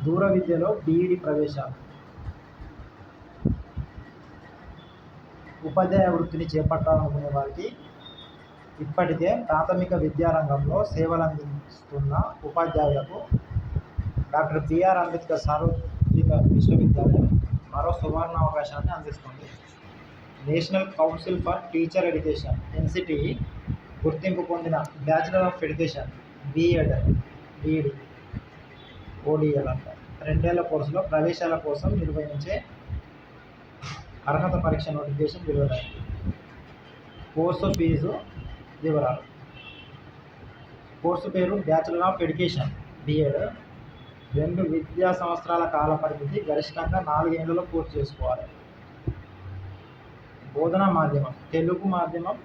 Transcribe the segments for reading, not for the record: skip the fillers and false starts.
దూర విద్యలో బీఈడి ప్రవేశాలు. ఉపాధ్యాయ వృత్తిని చేపట్టాలనుకునే వారికి ఇప్పటికే ప్రాథమిక విద్యారంగంలో సేవలందిస్తున్న ఉపాధ్యాయులకు డాక్టర్ బిఆర్ అంబేద్కర్ సార్వత్రిక విశ్వవిద్యాలయం మరో సువర్ణావకాశాన్ని అందిస్తుంది. National council for teacher education NCT గుర్తింపు పొందిన bachelor of education BEd ODL అంట 2 ఏళ్ల కోర్సులో ప్రవేశాల కోసం నిర్వహించే అర్హత పరీక్ష నోటిఫికేషన్ విడుదలైంది. కోర్సు ఫీజు వివరాలు. కోర్సు పేరు బ్యాచిలర్ ఆఫ్ ఎడ్యుకేషన్ బీఎడ్. 2 విద్యా సంవత్సరాల కాల పరిమితి, గరిష్టంగా 4 ఏళ్లలో పూర్తి చేసుకోవాలి. బోధనా మాధ్యమం తెలుగు మాధ్యమం.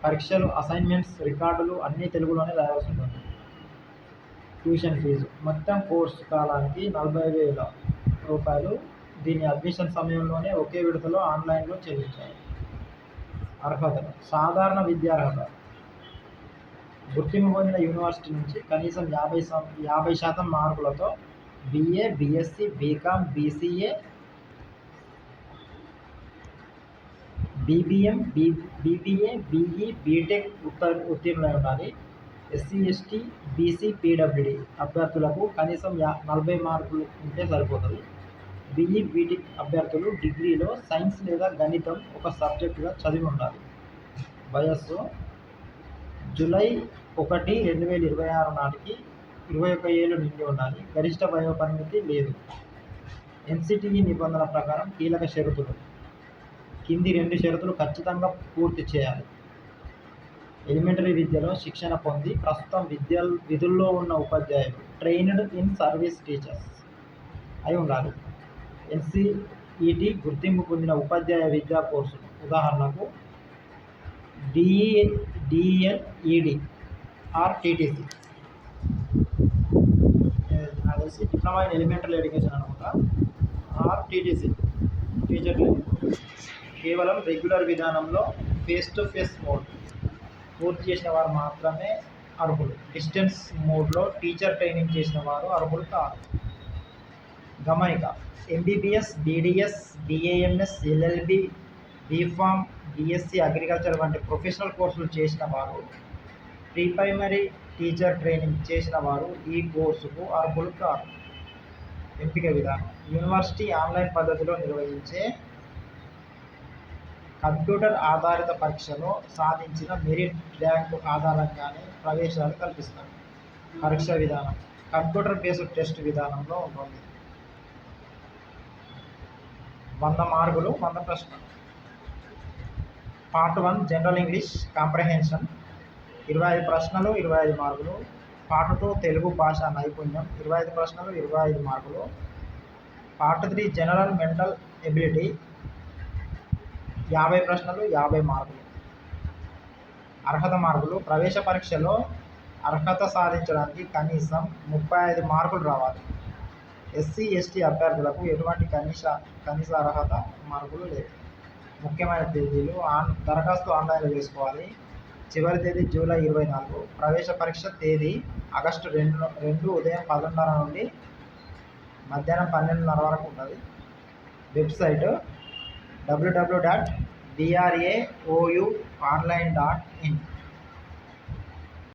పరీక్షలు, అసైన్మెంట్స్, రికార్డులు అన్నీ తెలుగులోనే రాయాల్సి ఉంటుంది. ట్యూషన్ ఫీజు మొత్తం కోర్సు కాలానికి 40,000 రూపాయలు. దీన్ని అడ్మిషన్ సమయంలోనే ఒకే విడతలో ఆన్లైన్లో చెల్లించాలి. అర్హతలు. సాధారణ విద్యార్హత గుర్తింపు పొందిన యూనివర్సిటీ నుంచి కనీసం 50% మార్కులతో BA, BSc, BCom, BCA, BBM, BBA, BE, BTech ఉత్తీర్ణులై ఉండాలి. SC, ST, BC, PWD అభ్యర్థులకు కనీసం 40 మార్కులు ఉంటే సరిపోతుంది. BE, BTech అభ్యర్థులు డిగ్రీలో సైన్స్ లేదా గణితం ఒక సబ్జెక్టుగా చదివి ఉండాలి. వయస్సు జూలై 1, 2026 నాటికి 21 ఏళ్ళు నిండి ఉండాలి. గరిష్ట వయోపరిమితి లేదు. NCTE నిబంధన ప్రకారం కీలక షరతులు. కింది 2 షరతులు ఖచ్చితంగా పూర్తి చేయాలి. ఎలిమెంటరీ విద్యలో శిక్షణ పొంది ప్రస్తుతం విధుల్లో ఉన్న ఉపాధ్యాయులు ట్రైన్డ్ ఇన్ సర్వీస్ టీచర్స్ అయి ఉండాలి. NCET గుర్తింపు పొందిన ఉపాధ్యాయ విద్యా కోర్సులు, ఉదాహరణకు DEL, ED ఆర్ TTC. అదేసి డిప్లొమా ఇన్ ఎలిమెంటరీ ఎడ్యుకేషన్ అనుకుంటా, ఆర్ TTC టీచర్ ట్రైనింగ్. కేవలం రెగ్యులర్ విధానంలో ఫేస్ టు ఫేస్ మోడ్ పూర్తి చేసిన వారు మాత్రమే అర్హులు. డిస్టెన్స్ మోడ్లో టీచర్ ట్రైనింగ్ చేసిన వారు అర్హులు కాదు. గమనిక: MBBS, BDS, BAMS, LLB, BPharm, BSc agriculture వంటి ప్రొఫెషనల్ కోర్సులు చేసిన వారు, ప్రీ ప్రైమరీ టీచర్ ట్రైనింగ్ చేసిన వారు ఈ కోర్సుకు అర్హులు కాదు. ఎంపిక విధానం: యూనివర్సిటీ ఆన్లైన్ పద్ధతిలో నిర్వహించే కంప్యూటర్ ఆధారిత పరీక్షలో సాధించిన మెరిట్ ర్యాంకు ఆధారంగానే ప్రవేశాలు కల్పిస్తారు. పరీక్ష విధానం కంప్యూటర్ బేస్డ్ టెస్ట్ విధానంలో ఉంటుంది. 100 మార్కులు, 100 ప్రశ్నలు. పార్ట్ 1 జనరల్ ఇంగ్లీష్ కాంప్రహెన్షన్ 25 ప్రశ్నలు, 25 మార్కులు. పార్ట్ 2 తెలుగు భాషా నైపుణ్యం 25 ప్రశ్నలు, 25 మార్కులు. పార్ట్ 3 జనరల్ మెంటల్ ఎబిలిటీ 50 ప్రశ్నలు, 50 మార్కులు. అర్హత మార్కులు. ప్రవేశ పరీక్షలో అర్హత సాధించడానికి కనీసం 35 మార్కులు రావాలి. SC, ST అభ్యర్థులకు ఎటువంటి కనీస అర్హత మార్కులు లేవు. ముఖ్యమైన తేదీలు. దరఖాస్తు ఆన్లైన్లో చేసుకోవాలి. చివరి తేదీ జూలై 24. ప్రవేశ పరీక్ష తేదీ ఆగస్టు 2 ఉదయం 10:30 నుండి మధ్యాహ్నం 12:30 వరకు ఉంటుంది. Website www.braounline.in